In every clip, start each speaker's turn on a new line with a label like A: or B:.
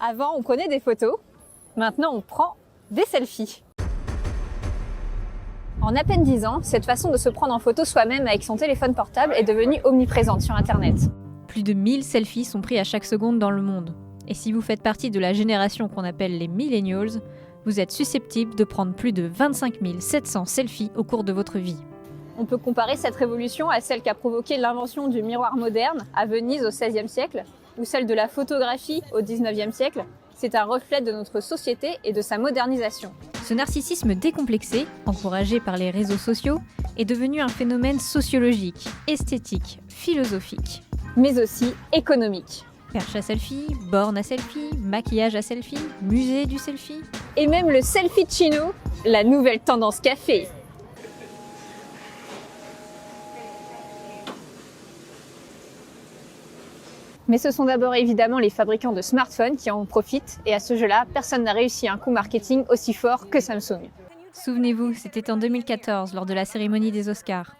A: Avant, on prenait des photos, maintenant on prend des selfies. En à peine 10 ans, cette façon de se prendre en photo soi-même avec son téléphone portable est devenue omniprésente sur Internet.
B: Plus de 1000 selfies sont pris à chaque seconde dans le monde. Et si vous faites partie de la génération qu'on appelle les millennials, vous êtes susceptible de prendre plus de 25 700 selfies au cours de votre vie.
A: On peut comparer cette révolution à celle qu'a provoquée l'invention du miroir moderne à Venise au XVIe siècle, ou celle de la photographie au XIXe siècle. C'est un reflet de notre société et de sa modernisation.
B: Ce narcissisme décomplexé, encouragé par les réseaux sociaux, est devenu un phénomène sociologique, esthétique, philosophique.
A: Mais aussi économique.
B: Perche à selfie, borne à selfie, maquillage à selfie, musée du selfie.
A: Et même le selfie-chino, la nouvelle tendance café. Mais ce sont d'abord évidemment les fabricants de smartphones qui en profitent, et à ce jeu-là, personne n'a réussi un coup marketing aussi fort que Samsung.
B: Souvenez-vous, c'était en 2014, lors de la cérémonie des Oscars.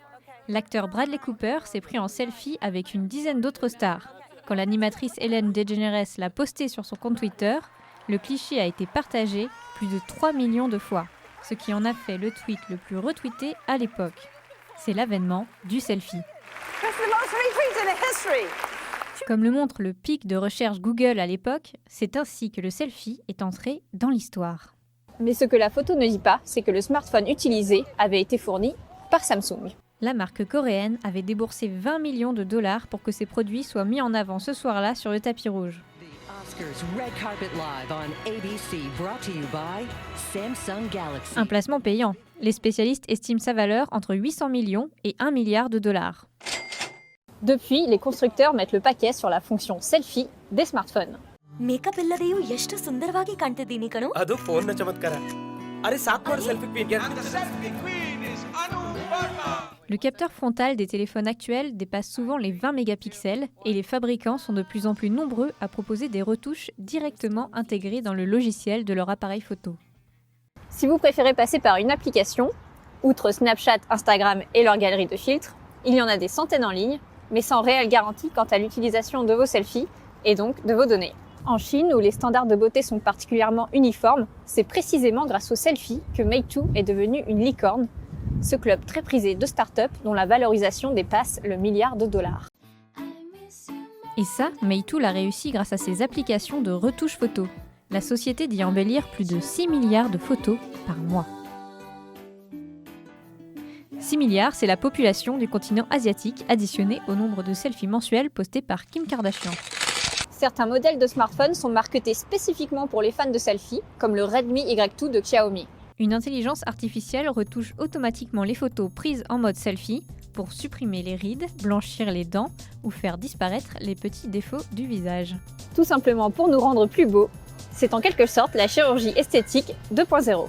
B: L'acteur Bradley Cooper s'est pris en selfie avec une dizaine d'autres stars. Quand l'animatrice Ellen DeGeneres l'a posté sur son compte Twitter, le cliché a été partagé plus de 3 millions de fois, ce qui en a fait le tweet le plus retweeté à l'époque. C'est l'avènement du selfie. Comme le montre le pic de recherche Google à l'époque, c'est ainsi que le selfie est entré dans l'histoire.
A: Mais ce que la photo ne dit pas, c'est que le smartphone utilisé avait été fourni par Samsung.
B: La marque coréenne avait déboursé 20 millions de dollars pour que ses produits soient mis en avant ce soir-là sur le tapis rouge. Un placement payant. Les spécialistes estiment sa valeur entre 800 millions et 1 milliard de dollars.
A: Depuis, les constructeurs mettent le paquet sur la fonction selfie des smartphones.
C: Makeup ಇಲ್ಲದೆಯೂ ಎಷ್ಟು ಸುಂದರವಾಗಿ ಕಾಣ್ತಿದ್ದೀನಿ ಕಣೋ.
D: ಅದು ಫೋನ್ನ ಚಮತ್ಕಾರ. ಅರೆ ಸಾಕು ನೋಡು selfie queen.
B: Le capteur frontal des téléphones actuels dépasse souvent les 20 mégapixels et les fabricants sont de plus en plus nombreux à proposer des retouches directement intégrées dans le logiciel de leur appareil photo.
A: Si vous préférez passer par une application, outre Snapchat, Instagram et leur galerie de filtres, il y en a des centaines en ligne, mais sans réelle garantie quant à l'utilisation de vos selfies et donc de vos données. En Chine, où les standards de beauté sont particulièrement uniformes, c'est précisément grâce aux selfies que Meitu est devenu une licorne, ce club très prisé de start-up dont la valorisation dépasse le milliard de dollars.
B: Et ça, Meitu l'a réussi grâce à ses applications de retouche photo. La société d'y embellir plus de 6 milliards de photos par mois. 6 milliards, c'est la population du continent asiatique additionnée au nombre de selfies mensuels postés par Kim Kardashian.
A: Certains modèles de smartphones sont marketés spécifiquement pour les fans de selfies, comme le Redmi Y2 de Xiaomi.
B: Une intelligence artificielle retouche automatiquement les photos prises en mode selfie pour supprimer les rides, blanchir les dents ou faire disparaître les petits défauts du visage.
A: Tout simplement pour nous rendre plus beaux. C'est en quelque sorte la chirurgie esthétique 2.0.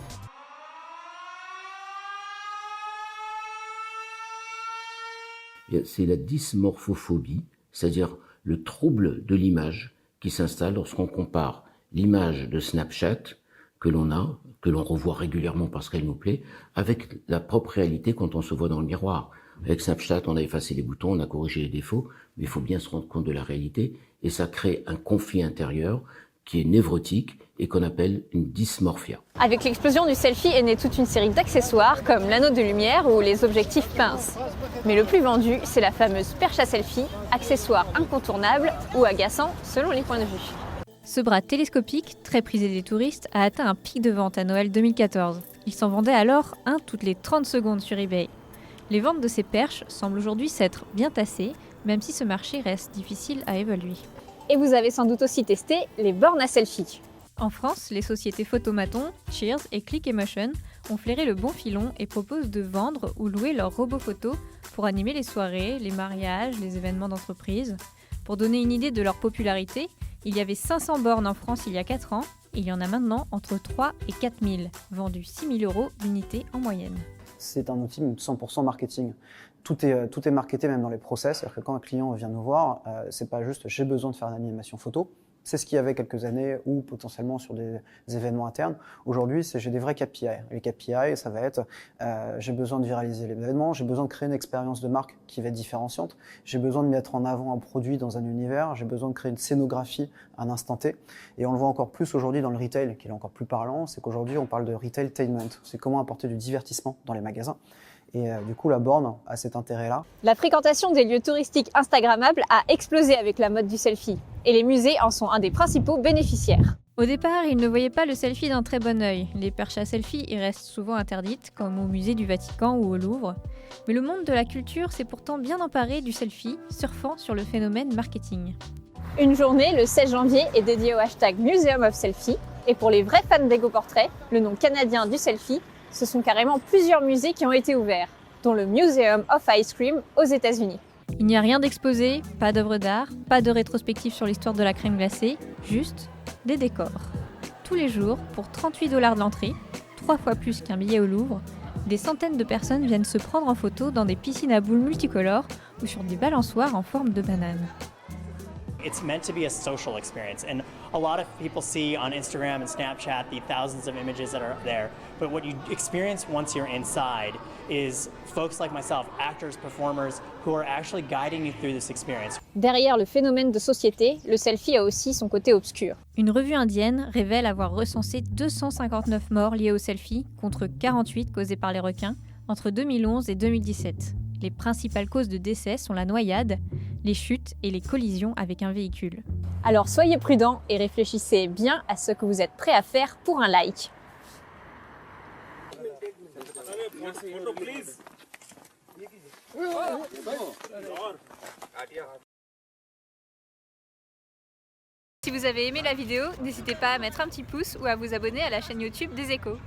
E: C'est la dysmorphophobie, c'est-à-dire le trouble de l'image qui s'installe lorsqu'on compare l'image de Snapchat que l'on revoit régulièrement parce qu'elle nous plaît, avec la propre réalité quand on se voit dans le miroir. Avec Snapchat, on a effacé les boutons, on a corrigé les défauts, mais il faut bien se rendre compte de la réalité, et ça crée un conflit intérieur qui est névrotique et qu'on appelle une dysmorphia.
A: Avec l'explosion du selfie est née toute une série d'accessoires comme l'anneau de lumière ou les objectifs pinces. Mais le plus vendu, c'est la fameuse perche à selfie, accessoire incontournable ou agaçant selon les points de vue.
B: Ce bras télescopique, très prisé des touristes, a atteint un pic de vente à Noël 2014. Il s'en vendait alors un toutes les 30 secondes sur eBay. Les ventes de ces perches semblent aujourd'hui s'être bien tassées, même si ce marché reste difficile à évaluer.
A: Et vous avez sans doute aussi testé les bornes à selfie.
B: En France, les sociétés Photomaton, Cheers et Click-Emotion ont flairé le bon filon et proposent de vendre ou louer leurs robots photos pour animer les soirées, les mariages, les événements d'entreprise. Pour donner une idée de leur popularité, il y avait 500 bornes en France il y a 4 ans, et il y en a maintenant entre 3 et 4 000, vendus 6 000 € d'unité en moyenne.
F: C'est un outil 100% marketing. Tout est marketé même dans les process, c'est-à-dire que quand un client vient nous voir, c'est pas juste j'ai besoin de faire une animation photo, C'est ce qu'il y avait quelques années ou potentiellement sur des événements internes. Aujourd'hui, j'ai des vrais KPI. Les KPI, ça va être j'ai besoin de viraliser l'événement, j'ai besoin de créer une expérience de marque qui va être différenciante, j'ai besoin de mettre en avant un produit dans un univers, j'ai besoin de créer une scénographie à un instant T. Et on le voit encore plus aujourd'hui dans le retail, qui est encore plus parlant, c'est qu'aujourd'hui on parle de retailtainment. C'est comment apporter du divertissement dans les magasins. Et du coup, la borne a cet intérêt-là.
A: La fréquentation des lieux touristiques instagrammables a explosé avec la mode du selfie, et les musées en sont un des principaux bénéficiaires.
B: Au départ, ils ne voyaient pas le selfie d'un très bon œil. Les perches à selfie y restent souvent interdites, comme au musée du Vatican ou au Louvre. Mais le monde de la culture s'est pourtant bien emparé du selfie, surfant sur le phénomène marketing.
A: Une journée, le 16 janvier, est dédiée au hashtag Museum of Selfie, et pour les vrais fans d'égo-portrait, le nom canadien du selfie, ce sont carrément plusieurs musées qui ont été ouverts, dont le Museum of Ice Cream aux États-Unis.
B: Il n'y a rien d'exposé, pas d'œuvres d'art, pas de rétrospective sur l'histoire de la crème glacée, juste des décors. Tous les jours, pour 38 $ de l'entrée, 3 fois plus qu'un billet au Louvre, des centaines de personnes viennent se prendre en photo dans des piscines à boules multicolores ou sur des balançoires en forme de banane.
G: It's meant to be a social experience, and a lot of people see on Instagram and Snapchat the thousands of images that are there, but what you experience once you're inside is folks like myself, actors, performers, who are actually guiding you through this experience.
A: Derrière le phénomène de société, le selfie a aussi son côté obscur.
B: Une revue indienne révèle avoir recensé 259 morts liées au selfie, contre 48 causées par les requins, entre 2011 et 2017. Les principales causes de décès sont la noyade, les chutes et les collisions avec un véhicule.
A: Alors soyez prudents et réfléchissez bien à ce que vous êtes prêt à faire pour un like.
B: Si vous avez aimé la vidéo, n'hésitez pas à mettre un petit pouce ou à vous abonner à la chaîne YouTube des Échos.